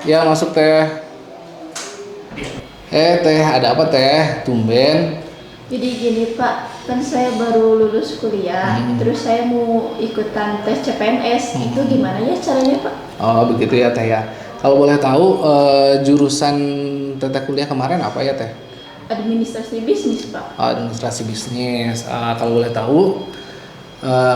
Ya masuk teh. Teh ada apa teh? Tumben. Jadi gini Pak, kan saya baru lulus kuliah, terus saya mau ikutan tes CPNS. Itu gimana ya caranya Pak? Oh begitu ya teh ya. Kalau boleh tahu jurusan teteh kuliah kemarin apa ya teh? Administrasi bisnis Pak. Oh, administrasi bisnis. Kalau boleh tahu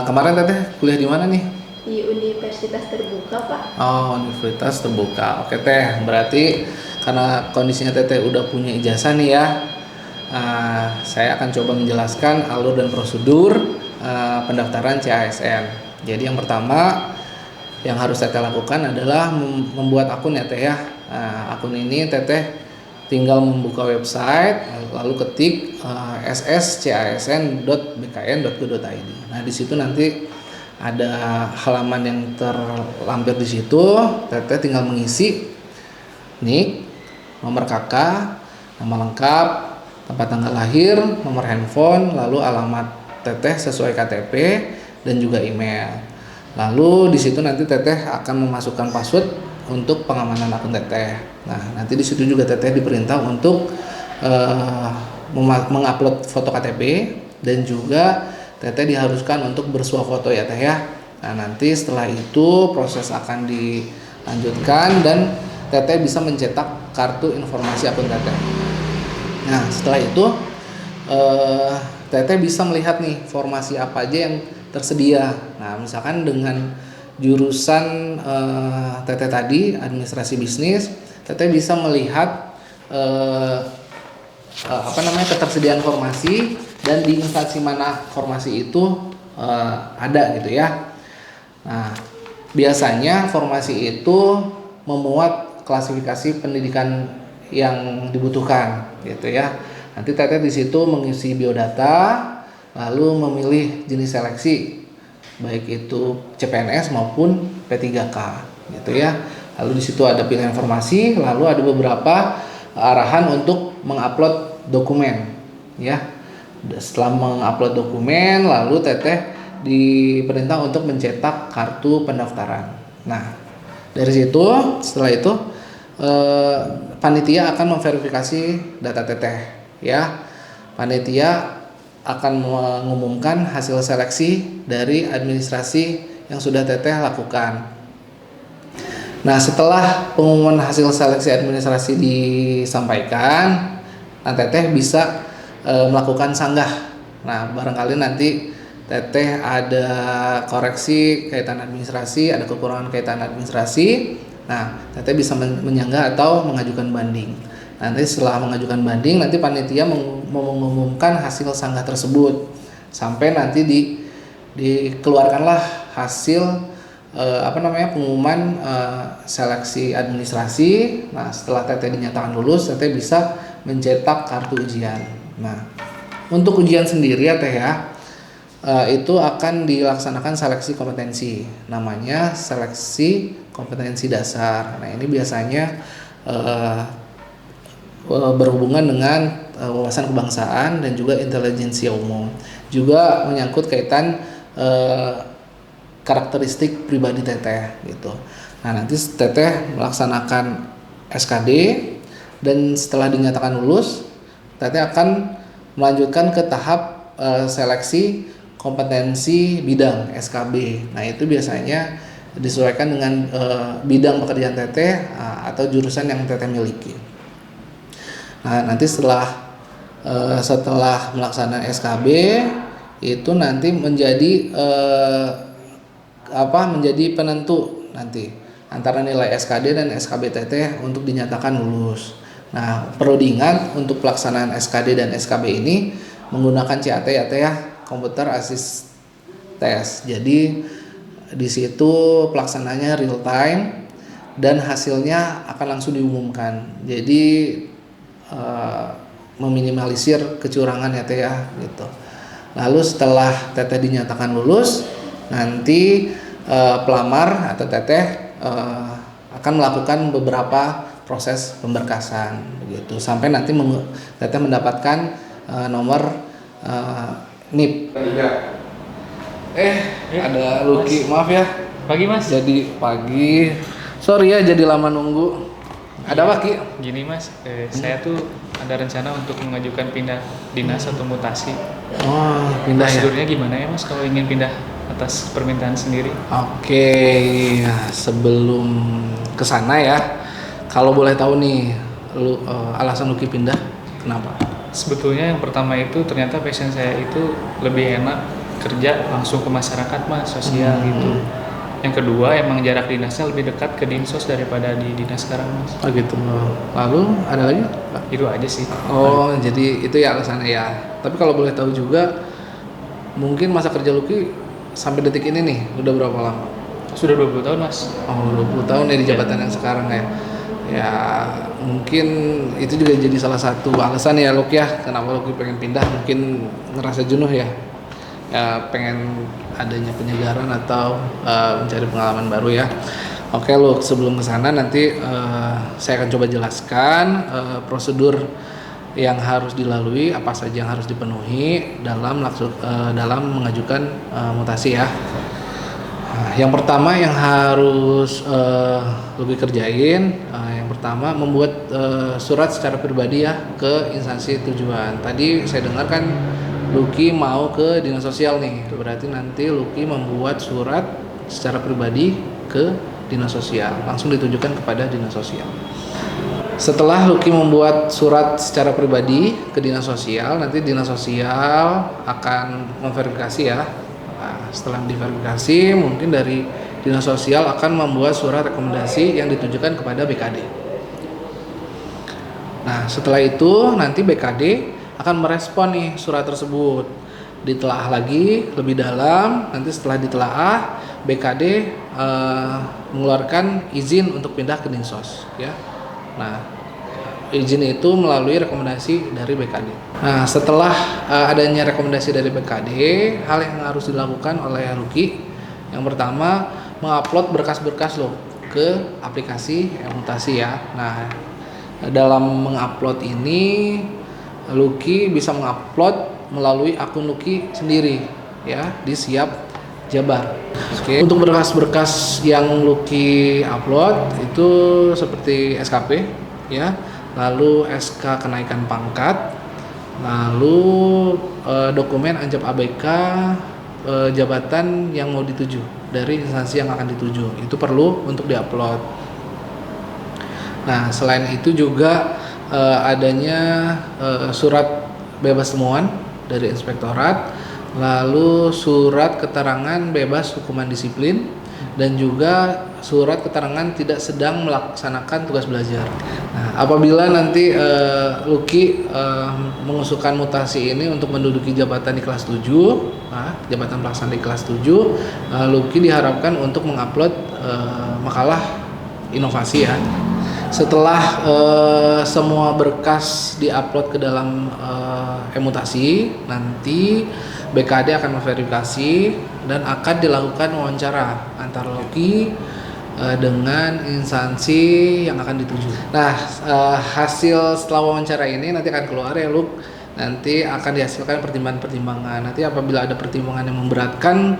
kemarin teteh kuliah di mana nih? Di Universitas Terbuka Pak. Oh, universitas terbuka. Oke teh, berarti karena kondisinya teteh udah punya ijazah nih ya, saya akan coba menjelaskan alur dan prosedur pendaftaran CASN. Jadi yang pertama yang harus teteh lakukan adalah membuat akun ya teh ya. Akun ini teteh tinggal membuka website lalu ketik sscasn.bkn.go.id. Nah di situ nanti ada halaman yang terlampir di situ. Teteh tinggal mengisi nik, nomor kakak, nama lengkap, tempat tanggal lahir, nomor handphone, lalu alamat teteh sesuai KTP dan juga email. Lalu di situ nanti teteh akan memasukkan password untuk pengamanan akun teteh. Nah, nanti di situ juga teteh diperintah untuk mengupload foto KTP dan juga teteh diharuskan untuk bersuah foto ya teh ya. Nah, nanti setelah itu proses akan dilanjutkan dan teteh bisa mencetak kartu informasi akun teteh. Nah, setelah itu teteh bisa melihat nih formasi apa aja yang tersedia. Nah, misalkan dengan jurusan teteh tadi administrasi bisnis, teteh bisa melihat ketersediaan formasi dan di instansi mana formasi itu ada gitu ya. Nah, biasanya formasi itu memuat klasifikasi pendidikan yang dibutuhkan gitu ya. Nanti teteh di situ mengisi biodata, lalu memilih jenis seleksi baik itu CPNS maupun P3K gitu ya. Lalu di situ ada pilihan formasi, lalu ada beberapa arahan untuk mengupload dokumen ya. Setelah mengupload dokumen, lalu teteh diperintah untuk mencetak kartu pendaftaran. Nah, dari situ setelah itu panitia akan memverifikasi data teteh ya. Panitia akan mengumumkan hasil seleksi dari administrasi yang sudah teteh lakukan. Nah, setelah pengumuman hasil seleksi administrasi disampaikan, nah teteh bisa melakukan sanggah. Nah, barangkali nanti teteh ada koreksi kaitan administrasi, ada kekurangan kaitan administrasi. Nah, teteh bisa menyanggah atau mengajukan banding. Nanti setelah mengajukan banding, nanti panitia mengumumkan hasil sanggah tersebut sampai nanti dikeluarkanlah hasil pengumuman seleksi administrasi. Nah, setelah teteh dinyatakan lulus, teteh bisa mencetak kartu ujian. Nah, untuk ujian sendiri ya teh ya, itu akan dilaksanakan seleksi kompetensi, namanya seleksi kompetensi dasar. Nah, ini biasanya berhubungan dengan wawasan kebangsaan dan juga intelijensia umum, juga menyangkut kaitan karakteristik pribadi teteh gitu. Nah, nanti teteh melaksanakan SKD dan setelah dinyatakan lulus, teteh akan melanjutkan ke tahap seleksi kompetensi bidang SKB. Nah, itu biasanya disesuaikan dengan bidang pekerjaan teteh atau jurusan yang teteh miliki. Nah, nanti setelah melaksanakan SKB itu nanti menjadi menjadi penentu nanti antara nilai SKD dan SKB teteh untuk dinyatakan lulus. Nah, perlu diingat untuk pelaksanaan SKD dan SKB ini menggunakan CAT ya teh ya, Computer Assist Test. Jadi di situ pelaksananya real time dan hasilnya akan langsung diumumkan. Jadi meminimalisir kecurangan ya teh ya gitu. Lalu setelah teteh dinyatakan lulus, nanti pelamar atau teteh akan melakukan beberapa proses pemberkasan begitu sampai nanti teteh mendapatkan nomor NIP. Ada Lucky, maaf ya. Pagi mas. Jadi pagi. Sorry ya jadi lama nunggu. Ada apa Ki? Gini Mas, saya tuh ada rencana untuk mengajukan pindah dinas atau mutasi. Oh, pindah ya. Prosedurnya gimana ya Mas kalau ingin pindah atas permintaan sendiri? Oke, nah, sebelum ke sana ya, kalau boleh tahu nih, alasan Lucky pindah kenapa? Sebetulnya yang pertama itu ternyata passion saya itu lebih enak kerja langsung ke masyarakat Mas, sosial gitu. Yang kedua emang jarak dinasnya lebih dekat ke dinsos daripada di dinas sekarang Mas. Oh gitu. Lalu ada lagi? Itu aja sih. Oh, jadi itu ya alasannya ya. Tapi kalau boleh tahu juga, mungkin masa kerja Lucky sampai detik ini nih, udah berapa lama? Sudah 20 tahun Mas. Oh, 20 tahun ya di jabatan yang sekarang ya. Ya, mungkin itu juga jadi salah satu alasan ya Lucky ya, kenapa Lucky pengen pindah, mungkin ngerasa jenuh ya. Ya, pengen adanya penyegaran atau mencari pengalaman baru ya. Oke Luk, sebelum ke sana nanti saya akan coba jelaskan prosedur yang harus dilalui, apa saja yang harus dipenuhi dalam mengajukan mutasi ya. Nah, yang pertama yang harus lebih kerjain, yang pertama membuat surat secara pribadi ya ke instansi tujuan. Tadi saya dengar kan Lucky mau ke dinas sosial nih, berarti nanti Lucky membuat surat secara pribadi ke dinas sosial, langsung ditujukan kepada dinas sosial. Setelah Lucky membuat surat secara pribadi ke dinas sosial, nanti dinas sosial akan memverifikasi ya. Nah, setelah diverifikasi, mungkin dari dinas sosial akan membuat surat rekomendasi yang ditujukan kepada BKD. Nah, setelah itu nanti BKD akan merespon nih surat tersebut, ditelaah lagi lebih dalam. Nanti setelah ditelaah, BKD mengeluarkan izin untuk pindah ke dinsos ya. Nah, izin itu melalui rekomendasi dari BKD. Nah, setelah adanya rekomendasi dari BKD, hal yang harus dilakukan oleh Lucky, yang pertama mengupload berkas-berkas lo ke aplikasi mutasi ya. Nah, dalam mengupload ini Lucky bisa mengupload melalui akun Lucky sendiri ya di Siap Jabar. Oke. Untuk berkas-berkas yang Lucky upload itu seperti SKP ya, lalu SK kenaikan pangkat, lalu dokumen anjab ABK jabatan yang mau dituju dari instansi yang akan dituju, itu perlu untuk diupload. Nah, selain itu juga adanya surat bebas temuan dari inspektorat, lalu surat keterangan bebas hukuman disiplin, dan juga surat keterangan tidak sedang melaksanakan tugas belajar. Nah, apabila nanti Lucky mengusulkan mutasi ini untuk menduduki jabatan di kelas 7, jabatan pelaksana di kelas 7, Lucky diharapkan untuk mengupload makalah inovasi ya. Setelah semua berkas diupload ke dalam mutasi, nanti BKD akan memverifikasi dan akan dilakukan wawancara antara Lucky dengan instansi yang akan dituju. Nah, hasil setelah wawancara ini nanti akan keluar ya Luk. Nanti akan dihasilkan pertimbangan-pertimbangan. Nanti apabila ada pertimbangan yang memberatkan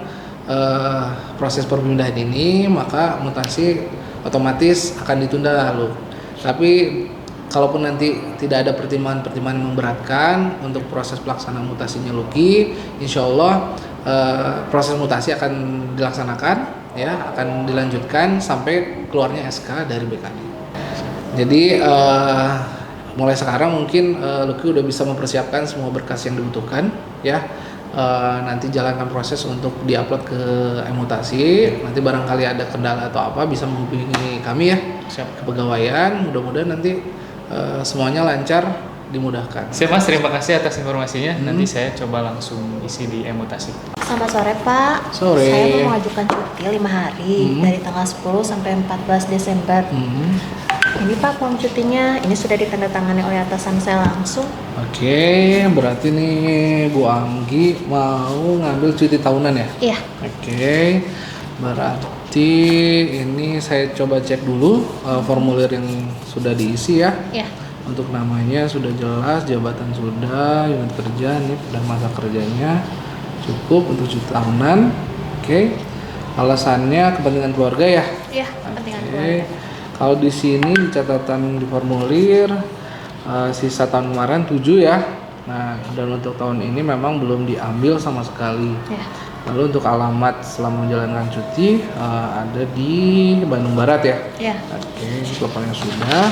proses perpindahan ini, maka mutasi otomatis akan ditunda lalu. Tapi kalaupun nanti tidak ada pertimbangan-pertimbangan yang memberatkan untuk proses pelaksanaan mutasinya Lucky, insya Allah proses mutasi akan dilaksanakan ya, akan dilanjutkan sampai keluarnya SK dari BKD. Jadi mulai sekarang mungkin Lucky udah bisa mempersiapkan semua berkas yang dibutuhkan ya. Nanti jalankan proses untuk diupload ke mutasi. Nanti barangkali ada kendala atau apa bisa menghubungi kami ya. Siap. Kepegawaian, mudah-mudahan nanti semuanya lancar, dimudahkan. Siap Mas, terima kasih atas informasinya. Nanti saya coba langsung isi di mutasi. Selamat sore Pak. Sore. Saya mau mengajukan cuti 5 hari dari tanggal 10 sampai 14 Desember. Ini Pak form cutinya, ini sudah ditandatangani oleh atasan saya langsung. Oke, berarti nih Bu Anggi mau ngambil cuti tahunan ya? Iya. Oke, berarti ini saya coba cek dulu formulir yang sudah diisi ya. Iya. Untuk namanya sudah jelas, jabatan sudah, unit kerja nih dan masa kerjanya cukup untuk cuti tahunan. Oke, alasannya kepentingan keluarga ya? Iya, kepentingan Oke. keluarga. Kalau di sini di catatan di formulir sisa tahun kemarin 7 ya. Nah, dan untuk tahun ini memang belum diambil sama sekali. Ya. Lalu untuk alamat selama menjalankan cuti ada di Bandung Barat ya. Ya. Oke, pokoknya sudah.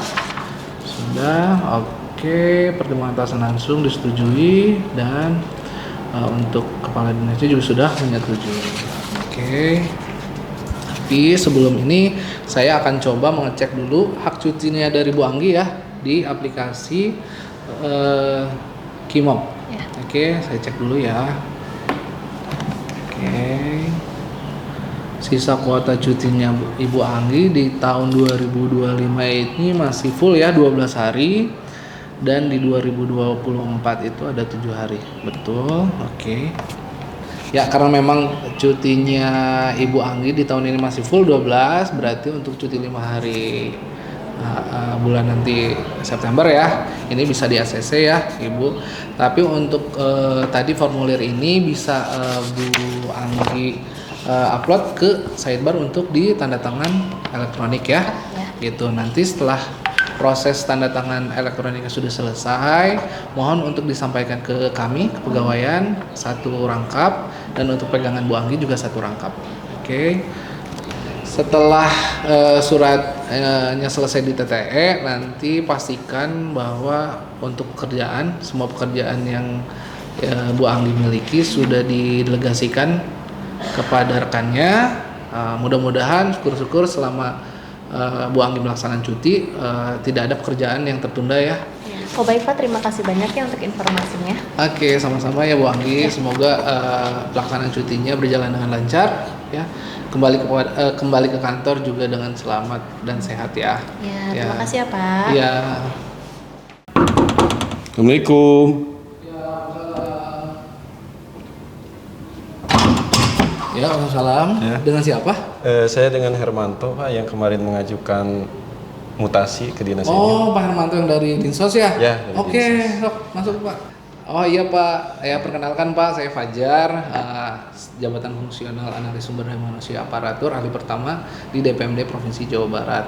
Oke, pertemuan atasan langsung disetujui dan untuk kepala dinasnya juga sudah menyetujui. Oke. Tapi sebelum ini saya akan coba mengecek dulu hak cutinya dari Bu Anggi ya di aplikasi Kimom. Ya. Oke, saya cek dulu ya. Oke. Sisa kuota cutinya Ibu Anggi di tahun 2025 ini masih full ya 12 hari dan di 2024 itu ada 7 hari. Betul. Oke. Ya, karena memang cutinya Ibu Anggi di tahun ini masih full 12, berarti untuk cuti 5 hari bulan nanti September ya, ini bisa di ACC ya Ibu. Tapi untuk tadi formulir ini bisa Bu Anggi upload ke sidebar untuk ditanda tangan elektronik ya. Gitu. Nanti setelah proses tanda tangan elektroniknya sudah selesai, mohon untuk disampaikan ke kami, kepegawaian, 1 rangkap, dan untuk pegangan Bu Anggi juga 1 rangkap. Oke. Setelah suratnya selesai di TTE, nanti pastikan bahwa untuk pekerjaan, semua pekerjaan yang Bu Anggi miliki sudah didelegasikan kepada rekannya. Mudah-mudahan syukur-syukur selama Bu Anggi melaksanakan cuti tidak ada pekerjaan yang tertunda ya. Oh baik Pak, terima kasih banyak ya untuk informasinya. Oke, sama-sama ya Bu Anggi. Semoga pelaksanaan cutinya berjalan dengan lancar ya. Kembali ke kantor juga dengan selamat dan sehat ya. Ya, terima kasih ya Pak. Ya. Assalamualaikum. Ya, waalaikumsalam. Ya. Dengan siapa? Saya dengan Hermanto Pak yang kemarin mengajukan mutasi ke dinas ini. Oh, Pak Hermanto yang dari Dinsos ya? Ya, dari Oke, Dinsos. sok, masuk Pak. Oh iya Pak, ya perkenalkan Pak, saya Fajar, jabatan fungsional analis sumber daya manusia aparatur, ahli pertama di DPMD Provinsi Jawa Barat.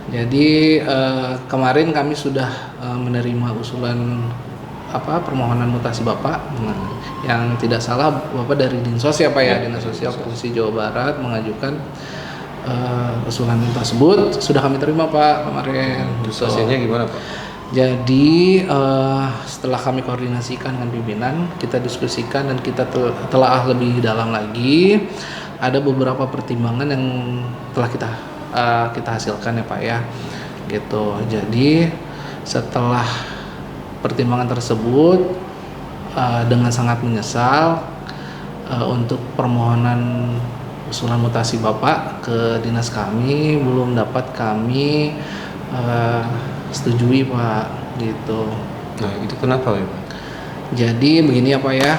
Jadi kemarin kami sudah menerima usulan permohonan mutasi Bapak. Nah, yang tidak salah Bapak dari Dinsos ya Pak ya, Dinas Sosial Provinsi Jawa Barat mengajukan usulan tersebut sudah kami terima Pak kemarin. Mutasinya gimana Pak? Jadi setelah kami koordinasikan dengan pimpinan, kita diskusikan dan kita telaah lebih dalam lagi. Ada beberapa pertimbangan yang telah kita hasilkan ya Pak ya, gitu. Jadi setelah pertimbangan tersebut dengan sangat menyesal untuk permohonan usulan mutasi Bapak ke dinas kami belum dapat kami setujui Pak, gitu. Nah itu kenapa ya Pak? Jadi begini ya Pak ya,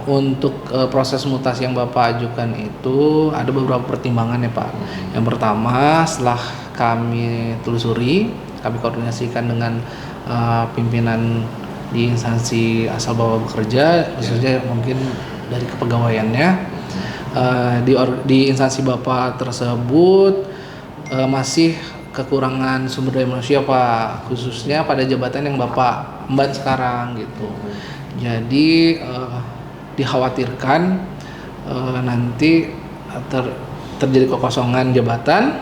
untuk proses mutasi yang Bapak ajukan itu ada beberapa pertimbangan ya Pak. Yang pertama, setelah kami telusuri, kami koordinasikan dengan pimpinan di instansi asal Bapak bekerja, khususnya mungkin dari kepegawaiannya, di instansi Bapak tersebut masih kekurangan sumber daya manusia Pak, khususnya pada jabatan yang Bapak emban sekarang gitu. Jadi dikhawatirkan nanti terjadi kekosongan jabatan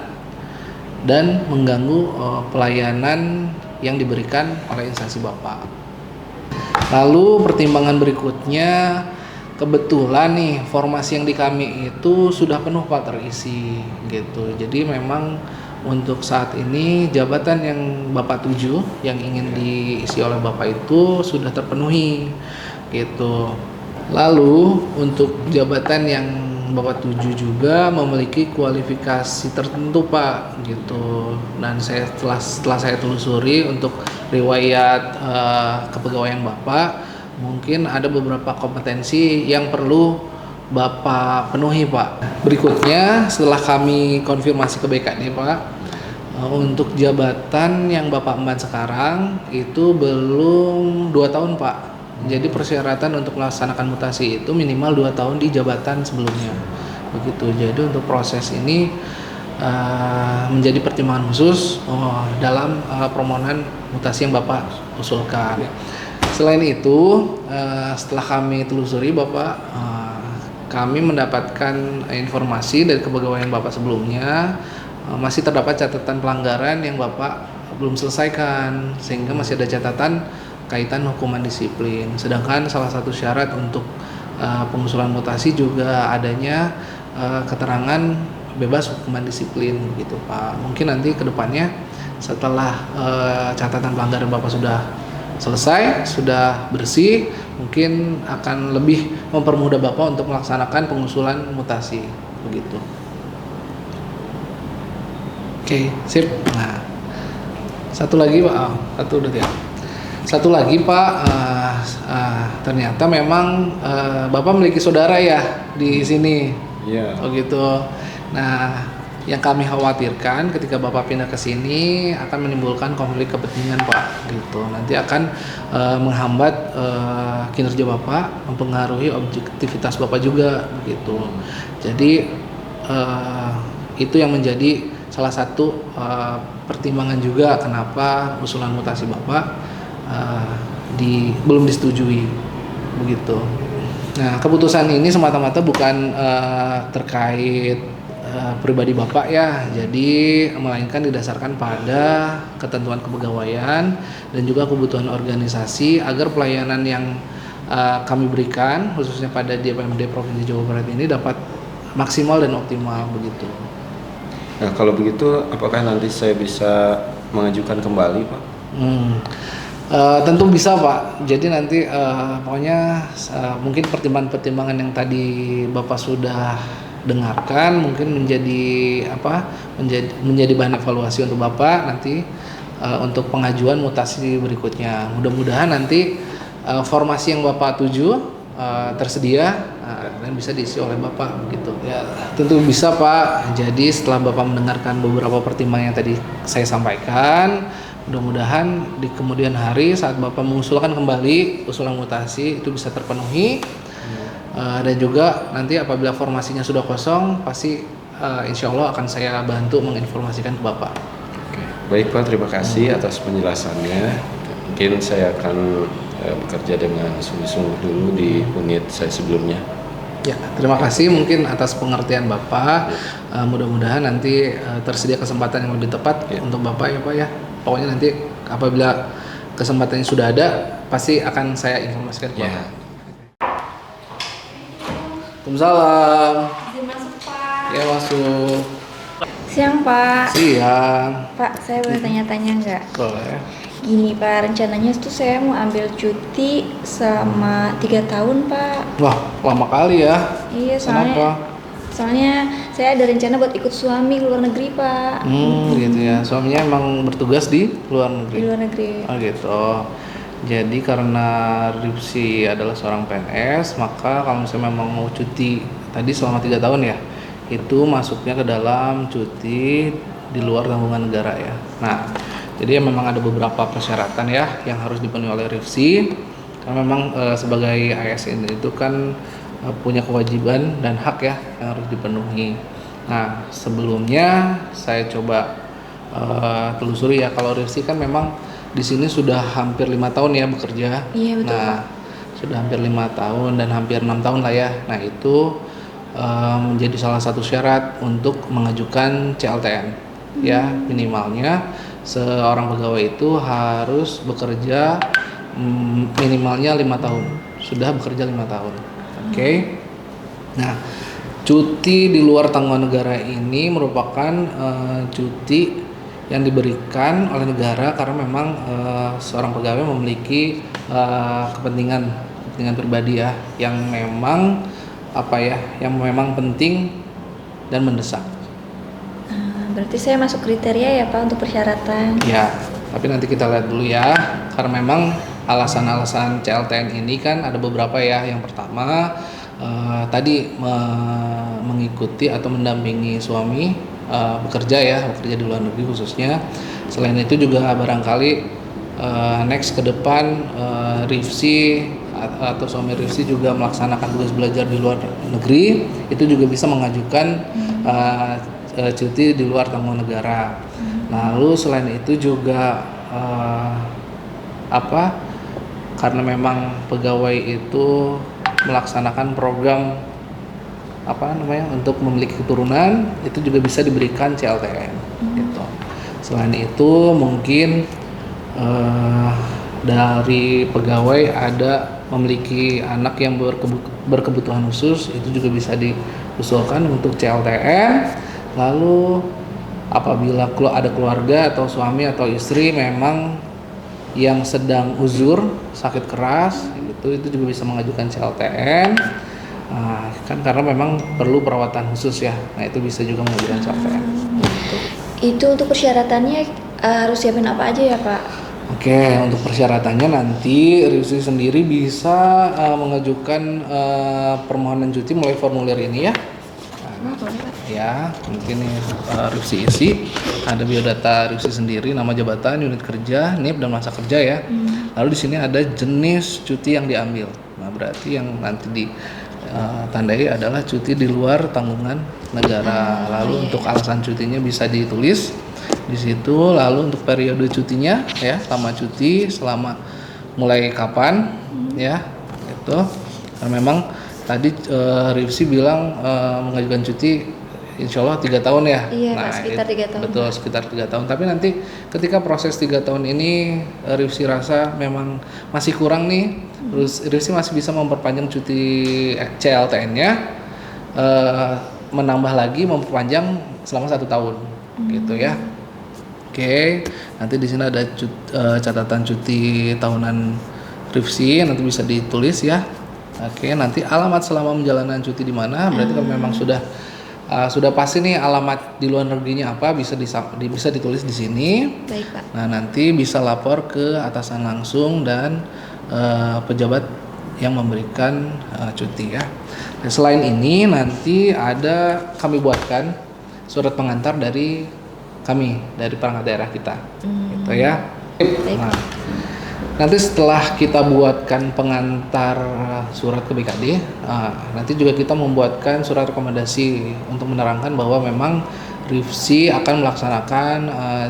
dan mengganggu pelayanan yang diberikan oleh instansi Bapak. Lalu pertimbangan berikutnya, kebetulan nih formasi yang di kami itu sudah penuh Pak, terisi gitu. Jadi memang untuk saat ini jabatan yang Bapak tuju yang ingin diisi oleh Bapak itu sudah terpenuhi gitu. Lalu untuk jabatan yang Bapak tuju juga memiliki kualifikasi tertentu Pak gitu. Dan setelah saya telusuri untuk riwayat kepegawaian Bapak, mungkin ada beberapa kompetensi yang perlu Bapak penuhi Pak. Berikutnya setelah kami konfirmasi ke BKD Pak, untuk jabatan yang Bapak emban sekarang itu belum 2 tahun Pak. Jadi persyaratan untuk melaksanakan mutasi itu minimal 2 tahun di jabatan sebelumnya. Begitu. Jadi untuk proses ini menjadi pertimbangan khusus dalam permohonan mutasi yang Bapak usulkan. Selain itu, setelah kami telusuri Bapak, kami mendapatkan informasi dari kepegawaian Bapak sebelumnya, masih terdapat catatan pelanggaran yang Bapak belum selesaikan, sehingga masih ada catatan kaitan hukuman disiplin. Sedangkan salah satu syarat untuk pengusulan mutasi juga adanya keterangan bebas hukuman disiplin gitu Pak. Mungkin nanti kedepannya setelah catatan pelanggaran Bapak sudah selesai, sudah bersih, mungkin akan lebih mempermudah Bapak untuk melaksanakan pengusulan mutasi begitu. Oke, sip. Nah, satu lagi Pak, satu udah ya. Satu lagi Pak, ternyata memang Bapak memiliki saudara ya di sini. Iya. Oh gitu. Nah, yang kami khawatirkan ketika Bapak pindah ke sini akan menimbulkan konflik kepentingan Pak gitu. Nanti akan menghambat kinerja Bapak, mempengaruhi objektivitas Bapak juga begitu. Jadi itu yang menjadi salah satu pertimbangan juga kenapa usulan mutasi Bapak belum disetujui begitu. Nah, keputusan ini semata-mata bukan terkait pribadi Bapak ya, jadi melainkan didasarkan pada ketentuan kepegawaian dan juga kebutuhan organisasi agar pelayanan yang kami berikan khususnya pada DPMD Provinsi Jawa Barat ini dapat maksimal dan optimal begitu. Nah, kalau begitu apakah nanti saya bisa mengajukan kembali Pak? Tentu bisa Pak. Jadi nanti pokoknya mungkin pertimbangan-pertimbangan yang tadi Bapak sudah dengarkan mungkin menjadi bahan evaluasi untuk Bapak nanti untuk pengajuan mutasi berikutnya. Mudah-mudahan nanti formasi yang Bapak tuju tersedia dan bisa diisi oleh Bapak begitu. Ya, tentu bisa Pak. Jadi setelah Bapak mendengarkan beberapa pertimbangan yang tadi saya sampaikan, mudah-mudahan di kemudian hari saat Bapak mengusulkan kembali usulan mutasi itu bisa terpenuhi. Dan juga nanti apabila formasinya sudah kosong pasti insya Allah akan saya bantu menginformasikan ke Bapak. Oke. Baik Pak, terima kasih atas penjelasannya. Mungkin saya akan bekerja dengan sungguh-sungguh dulu di unit saya sebelumnya. Ya, terima kasih mungkin atas pengertian Bapak. Mudah-mudahan nanti tersedia kesempatan yang lebih tepat untuk Bapak ya Pak ya. Pokoknya nanti apabila kesempatannya sudah ada pasti akan saya informasikan ke Bapak. Waalaikumsalam. Izin masuk Pak. Ya masuk. Siang Pak. Siang. Pak, saya boleh tanya-tanya nggak? Boleh. Gini Pak, rencananya tuh saya mau ambil cuti selama 3 tahun Pak. Wah, lama kali ya. Iya, Kenapa? soalnya saya ada rencana buat ikut suami ke luar negeri Pak. Gitu ya. Suaminya emang bertugas di luar Di negeri. luar negeri. Oh gitu. Jadi karena Ripsi adalah seorang PNS, maka kalau misalnya memang mau cuti tadi selama 3 tahun ya, itu masuknya ke dalam cuti di luar tanggungan negara ya. Nah, jadi memang ada beberapa persyaratan ya yang harus dipenuhi oleh Ripsi. Karena memang sebagai ASN itu kan punya kewajiban dan hak ya yang harus dipenuhi. Nah, sebelumnya saya coba telusuri ya, kalau Ripsi kan memang di sini sudah hampir 5 tahun ya bekerja. Iya, betul, Nah, sudah hampir 5 tahun dan hampir 6 tahun lah ya. Nah, itu menjadi salah satu syarat untuk mengajukan CLTN. Ya, minimalnya seorang pegawai itu harus bekerja minimalnya 5 tahun. Sudah bekerja 5 tahun. Oke. Nah, cuti di luar tanggungan negara ini merupakan cuti yang diberikan oleh negara karena memang seorang pegawai memiliki kepentingan pribadi ya yang memang yang memang penting dan mendesak. Berarti saya masuk kriteria ya Pak untuk persyaratan. Ya, tapi nanti kita lihat dulu ya, karena memang alasan-alasan CLTN ini kan ada beberapa ya. Yang pertama tadi mengikuti atau mendampingi suami bekerja di luar negeri khususnya. Selain itu juga barangkali next ke depan Rifsi atau suami Rifsi juga melaksanakan tugas belajar di luar negeri, itu juga bisa mengajukan cuti di luar tanggungan negara. Lalu selain itu juga karena memang pegawai itu melaksanakan program untuk memiliki keturunan, itu juga bisa diberikan CLTN gitu. Selain itu mungkin dari pegawai ada memiliki anak yang berkebutuhan khusus, itu juga bisa diusulkan untuk CLTN. Lalu apabila ada keluarga atau suami atau istri memang yang sedang uzur sakit keras, itu juga bisa mengajukan CLTN. Kan karena memang perlu perawatan khusus ya, nah itu bisa juga mengajukan CLTN. Itu untuk persyaratannya harus siapin apa aja ya Pak? Oke, untuk persyaratannya nanti Rifsi sendiri bisa mengajukan permohonan cuti melalui formulir ini ya. Ya, mungkin Rifsi isi ada biodata Rifsi sendiri, nama jabatan, unit kerja, NIP dan masa kerja ya. Lalu di sini ada jenis cuti yang diambil. Nah, berarti yang nanti ditandai adalah cuti di luar tanggungan negara. Lalu untuk alasan cutinya bisa ditulis di situ. Lalu untuk periode cutinya ya, lama cuti selama mulai kapan ya, itu. Karena memang tadi Rifsi bilang mengajukan cuti insya Allah 3 tahun ya. Iya, nah, sekitar 3 tahun. Betul, sekitar 3 tahun. Tapi nanti ketika proses 3 tahun ini Rifsi rasa memang masih kurang nih, Rifsi masih bisa memperpanjang cuti CLTN-nya, menambah lagi, memperpanjang selama 1 tahun, gitu ya. Oke, nanti di sini ada catatan cuti tahunan Rifsi, nanti bisa ditulis ya. Oke, nanti alamat selama menjalankan cuti di mana, berarti kalau memang sudah pasti nih alamat di luar negerinya apa, bisa ditulis di sini. Baik Pak. Nah, nanti bisa lapor ke atasan langsung dan pejabat yang memberikan cuti ya. Dan selain ini nanti kami buatkan surat pengantar dari perangkat daerah kita, gitu ya. Nah, nanti setelah kita buatkan pengantar surat ke BKD, nanti juga kita membuatkan surat rekomendasi untuk menerangkan bahwa memang Rifsi akan melaksanakan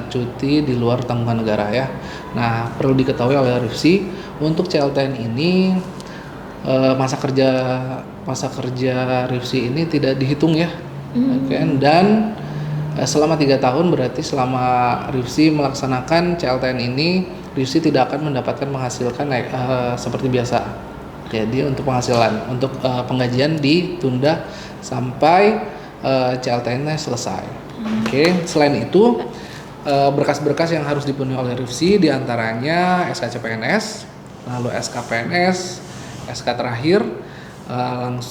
cuti di luar tanggungan negara ya. Nah, perlu diketahui oleh Rifsi, untuk CLTN ini masa kerja Rifsi ini tidak dihitung ya. Dan selama 3 tahun berarti selama Rifsi melaksanakan CLTN ini, Rifsi tidak akan mendapatkan menghasilkan seperti biasa. Jadi untuk penghasilan, untuk penggajian ditunda sampai CLTN-nya selesai. Oke, selain itu berkas-berkas yang harus dipenuhi oleh Rifsi diantaranya SKCPNS, lalu SKPNS, SK terakhir,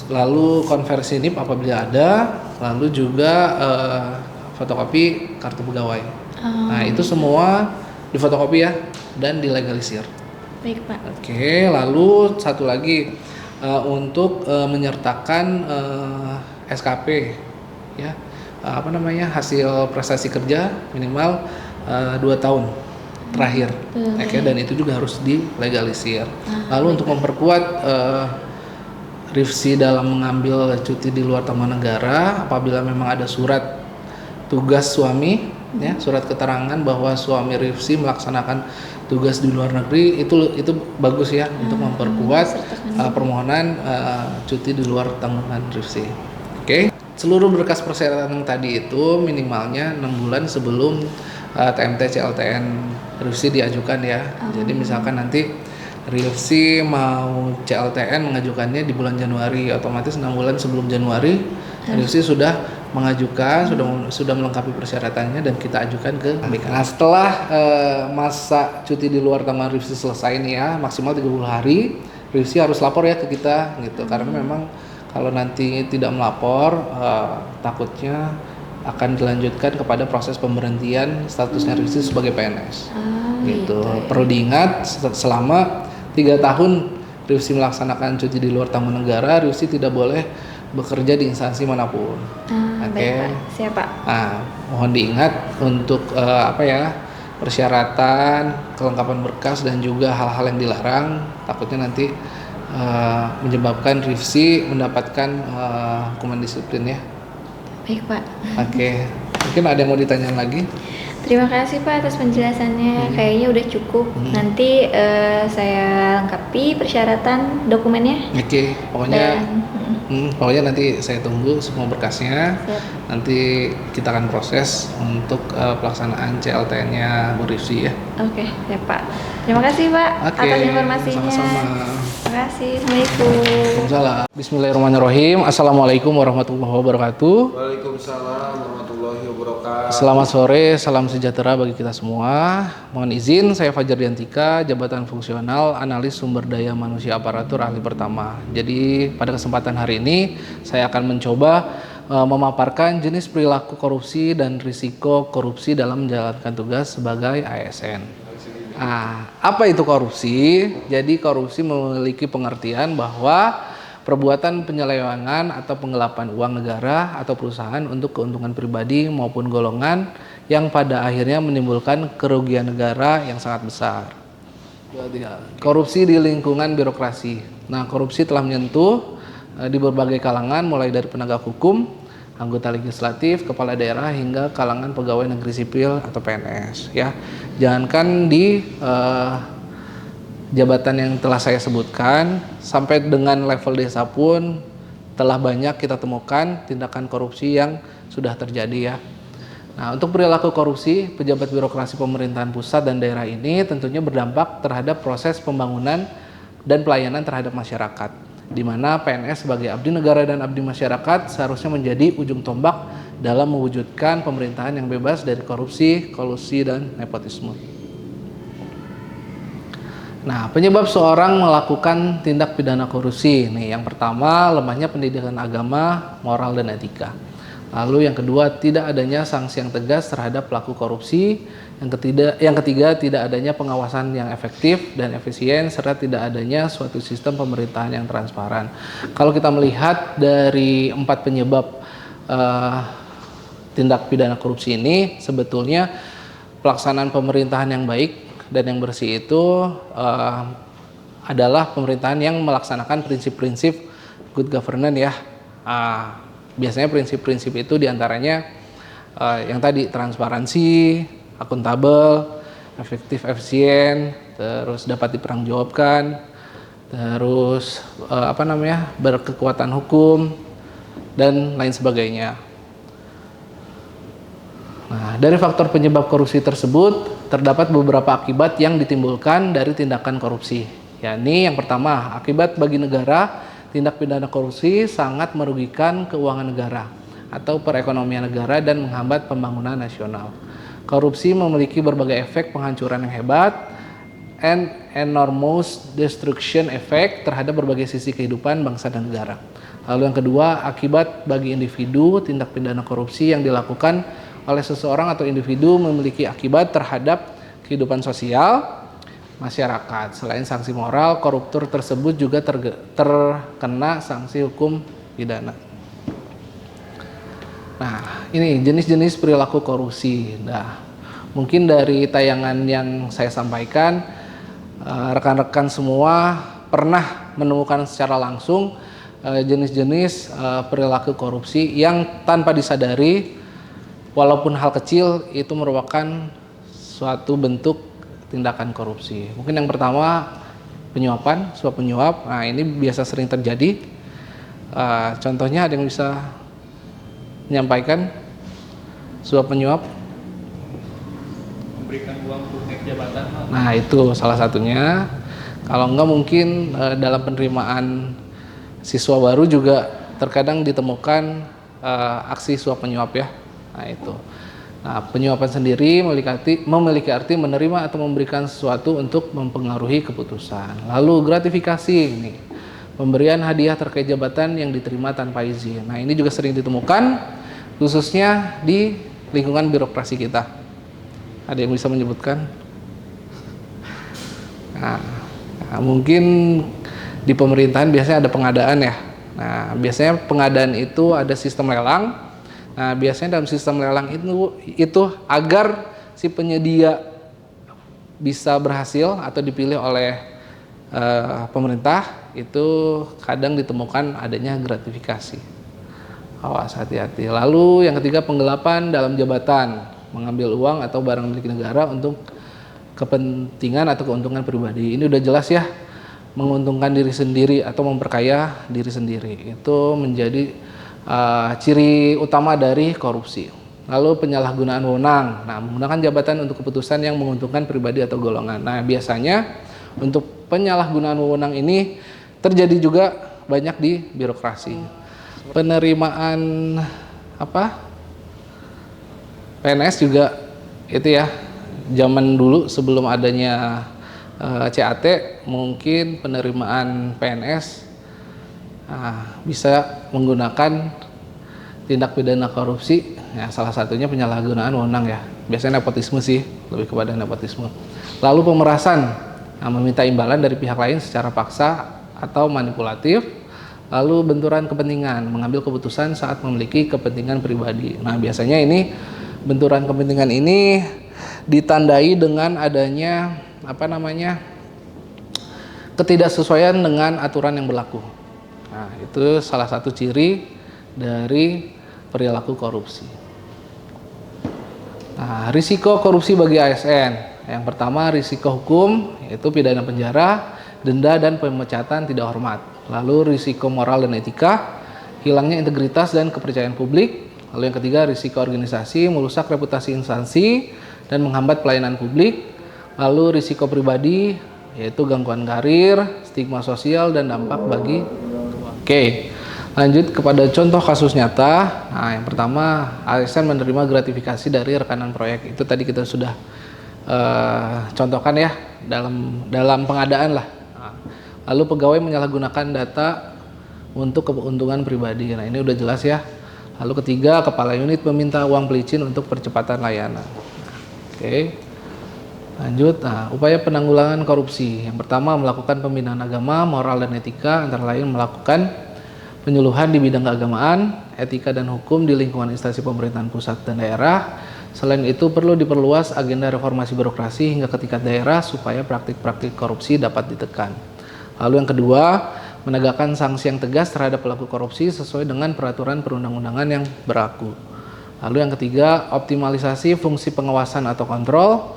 lalu konversi NIP apabila ada, lalu juga fotokopi kartu pegawai. Nah, itu semua difotokopi ya dan dilegalisir. Baik Pak. Oke, lalu satu lagi untuk menyertakan SKP ya, hasil prestasi kerja minimal 2 tahun terakhir. Oke, dan itu juga harus dilegalisir. Lalu untuk memperkuat Rifsi dalam mengambil cuti di luar tanggungan negara, apabila memang ada surat tugas suami ya, surat keterangan bahwa suami Rifsi melaksanakan tugas di luar negeri, itu bagus ya untuk memperkuat permohonan cuti di luar tanggungan Rifsi. Oke. Seluruh berkas persyaratan tadi itu minimalnya 6 bulan sebelum TMT CLTN Rifsi diajukan ya. Jadi misalkan nanti Rifsi mau CLTN mengajukannya di bulan Januari, otomatis 6 bulan sebelum Januari Rifsi sudah mengajukan, sudah melengkapi persyaratannya dan kita ajukan ke BK. Nah, setelah masa cuti di luar tanggungan Rifsi selesai nih ya, maksimal 30 hari, Rifsi harus lapor ya ke kita gitu. Karena memang kalau nanti tidak melapor, takutnya akan dilanjutkan kepada proses pemberhentian statusnya Rifsi sebagai PNS. Gitu. Perlu diingat, selama 3 tahun Rifsi melaksanakan cuti di luar tanggungan negara, Rifsi tidak boleh bekerja di instansi manapun. Baik Pak. Siap Pak. Nah, mohon diingat untuk persyaratan, kelengkapan berkas dan juga hal-hal yang dilarang, takutnya nanti menyebabkan Rifsi mendapatkan hukuman disiplin ya. Baik Pak. Oke. Mungkin ada yang mau ditanyain lagi? Terima kasih Pak atas penjelasannya. Kayaknya udah cukup. Nanti saya lengkapi persyaratan dokumennya. Oke, pokoknya Dan pokoknya nanti saya tunggu semua berkasnya. siap. Nanti kita akan proses untuk pelaksanaan CLTN-nya Bu Rifsi ya. Oke, ya Pak. Terima kasih Pak Oke, atas informasinya. sama-sama. Terima kasih. Assalamualaikum. Waalaikumsalam. Bismillahirrahmanirrahim. Assalamualaikum warahmatullahi wabarakatuh. Waalaikumsalam warahmatullahi wabarakatuh. Selamat sore, salam sejahtera bagi kita semua. Mohon izin, saya Fajar Diantika, Jabatan Fungsional Analis Sumber Daya Manusia Aparatur Ahli Pertama. Jadi pada kesempatan hari ini saya akan mencoba memaparkan jenis perilaku korupsi dan risiko korupsi dalam menjalankan tugas sebagai ASN. Apa itu korupsi? Jadi korupsi memiliki pengertian bahwa perbuatan penyelewengan atau penggelapan uang negara atau perusahaan untuk keuntungan pribadi maupun golongan yang pada akhirnya menimbulkan kerugian negara yang sangat besar. Korupsi di lingkungan birokrasi. Nah, korupsi telah menyentuh di berbagai kalangan mulai dari penegak hukum, anggota legislatif, kepala daerah hingga kalangan pegawai negeri sipil atau PNS ya. Jangankan di jabatan yang telah saya sebutkan, sampai dengan level desa pun telah banyak kita temukan tindakan korupsi yang sudah terjadi ya. Nah, untuk perilaku korupsi, pejabat birokrasi pemerintahan pusat dan daerah ini tentunya berdampak terhadap proses pembangunan dan pelayanan terhadap masyarakat, di mana PNS sebagai abdi negara dan abdi masyarakat seharusnya menjadi ujung tombak dalam mewujudkan pemerintahan yang bebas dari korupsi, kolusi, dan nepotisme. Nah, penyebab seorang melakukan tindak pidana korupsi, nih yang pertama lemahnya pendidikan agama, moral dan etika. Lalu yang kedua tidak adanya sanksi yang tegas terhadap pelaku korupsi. Yang ketiga tidak adanya pengawasan yang efektif dan efisien serta tidak adanya suatu sistem pemerintahan yang transparan. Kalau kita melihat dari 4 penyebab tindak pidana korupsi ini, sebetulnya pelaksanaan pemerintahan yang baik dan yang bersih itu adalah pemerintahan yang melaksanakan prinsip-prinsip good governance ya. Biasanya prinsip-prinsip itu diantaranya yang tadi transparansi, akuntabel, efektif, efisien, terus dapat dipertanggungjawabkan, terus berkekuatan hukum dan lain sebagainya. Nah, dari faktor penyebab korupsi tersebut terdapat beberapa akibat yang ditimbulkan dari tindakan korupsi. Yakni yang pertama, akibat bagi negara, tindak pidana korupsi sangat merugikan keuangan negara atau perekonomian negara dan menghambat pembangunan nasional. Korupsi memiliki berbagai efek penghancuran yang hebat and enormous destruction effect terhadap berbagai sisi kehidupan bangsa dan negara. Lalu yang kedua, akibat bagi individu, tindak pidana korupsi yang dilakukan oleh seseorang atau individu memiliki akibat terhadap kehidupan sosial masyarakat. Selain sanksi moral, koruptor tersebut juga terkena sanksi hukum pidana. Nah, ini jenis-jenis perilaku korupsi. Nah, mungkin dari tayangan yang saya sampaikan, rekan-rekan semua pernah menemukan secara langsung jenis-jenis perilaku korupsi yang tanpa disadari, walaupun hal kecil, itu merupakan suatu bentuk tindakan korupsi. Mungkin yang pertama penyuapan, suap penyuap. Nah, ini biasa sering terjadi. Contohnya ada yang bisa menyampaikan suap penyuap? Memberikan uang untuk naik jabatan. Nah, itu salah satunya. Kalau enggak mungkin dalam penerimaan siswa baru juga terkadang ditemukan aksi suap penyuap ya. Nah, itu. Nah, penyuapan sendiri memiliki arti menerima atau memberikan sesuatu untuk mempengaruhi keputusan. Lalu gratifikasi ini, pemberian hadiah terkait jabatan yang diterima tanpa izin. Nah, ini juga sering ditemukan khususnya di lingkungan birokrasi kita. Ada yang bisa menyebutkan? Nah, mungkin di pemerintahan biasanya ada pengadaan ya. Nah, biasanya pengadaan itu ada sistem lelang. Nah, biasanya dalam sistem lelang itu agar si penyedia bisa berhasil atau dipilih oleh pemerintah, itu kadang ditemukan adanya gratifikasi. Awas, hati-hati. Lalu yang ketiga, penggelapan dalam jabatan, mengambil uang atau barang milik negara untuk kepentingan atau keuntungan pribadi. Ini udah jelas ya, menguntungkan diri sendiri atau memperkaya diri sendiri. Itu menjadi ciri utama dari korupsi. Lalu penyalahgunaan wewenang. Nah, menggunakan jabatan untuk keputusan yang menguntungkan pribadi atau golongan. Nah, biasanya untuk penyalahgunaan wewenang ini terjadi juga banyak di birokrasi. Penerimaan PNS juga itu ya, zaman dulu sebelum adanya CAT, mungkin penerimaan PNS bisa menggunakan tindak pidana korupsi ya, salah satunya penyalahgunaan wewenang ya, biasanya nepotisme sih, lebih kepada nepotisme. Lalu pemerasan, meminta imbalan dari pihak lain secara paksa atau manipulatif. Lalu benturan kepentingan, mengambil keputusan saat memiliki kepentingan pribadi. Nah, biasanya ini benturan kepentingan ini ditandai dengan adanya ketidaksesuaian dengan aturan yang berlaku. Nah, itu salah satu ciri dari perilaku korupsi. Nah, risiko korupsi bagi ASN. Yang pertama, risiko hukum, yaitu pidana penjara, denda, dan pemecatan tidak hormat. Lalu risiko moral dan etika, hilangnya integritas dan kepercayaan publik. Lalu yang ketiga, risiko organisasi, merusak reputasi instansi dan menghambat pelayanan publik. Lalu risiko pribadi, yaitu gangguan karir, stigma sosial, dan dampak bagi. Oke, lanjut kepada contoh kasus nyata. Nah, yang pertama, ASN menerima gratifikasi dari rekanan proyek. Itu tadi kita sudah contohkan ya, dalam pengadaan lah. Lalu pegawai menyalahgunakan data untuk keuntungan pribadi. Nah, ini udah jelas ya. Lalu ketiga, kepala unit meminta uang pelicin untuk percepatan layanan. Oke. Lanjut. Nah, upaya penanggulangan korupsi. Yang pertama, melakukan pembinaan agama, moral dan etika, antara lain melakukan penyuluhan di bidang keagamaan, etika dan hukum di lingkungan instansi pemerintahan pusat dan daerah. Selain itu, perlu diperluas agenda reformasi birokrasi hingga ke tingkat daerah supaya praktik-praktik korupsi dapat ditekan. Lalu yang kedua, menegakkan sanksi yang tegas terhadap pelaku korupsi sesuai dengan peraturan perundang-undangan yang berlaku. Lalu yang ketiga, optimalisasi fungsi pengawasan atau kontrol,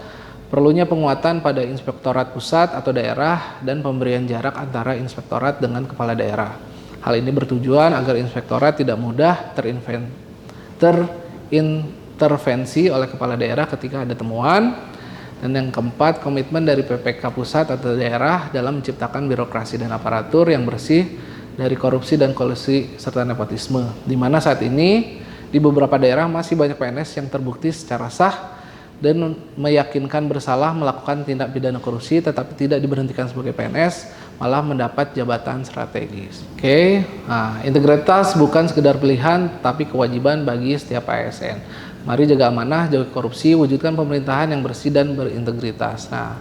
perlunya penguatan pada inspektorat pusat atau daerah dan pemberian jarak antara inspektorat dengan kepala daerah. Hal ini bertujuan agar inspektorat tidak mudah terintervensi oleh kepala daerah ketika ada temuan. Dan yang keempat, komitmen dari PPK pusat atau daerah dalam menciptakan birokrasi dan aparatur yang bersih dari korupsi dan kolusi serta nepotisme. Di mana saat ini di beberapa daerah masih banyak PNS yang terbukti secara sah dan meyakinkan bersalah melakukan tindak pidana korupsi tetapi tidak diberhentikan sebagai PNS, malah mendapat jabatan strategis. Oke, nah, integritas bukan sekedar pilihan tapi kewajiban bagi setiap ASN. Mari jaga amanah, jauhi korupsi, wujudkan pemerintahan yang bersih dan berintegritas. Nah,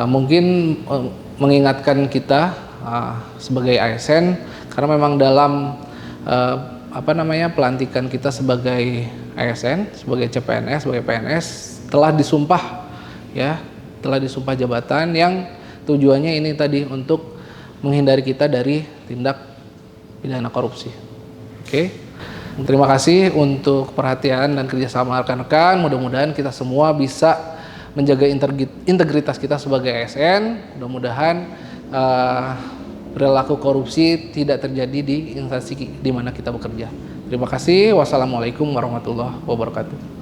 mungkin mengingatkan kita sebagai ASN, karena memang dalam pelantikan kita sebagai ASN, sebagai CPNS, sebagai PNS telah disumpah jabatan yang tujuannya ini tadi untuk menghindari kita dari tindak pidana korupsi. Oke. Terima kasih untuk perhatian dan kerjasama rekan-rekan. Mudah-mudahan kita semua bisa menjaga integritas kita sebagai ASN. Mudah-mudahan perilaku korupsi tidak terjadi di instansi di mana kita bekerja. Terima kasih. Wassalamualaikum warahmatullahi wabarakatuh.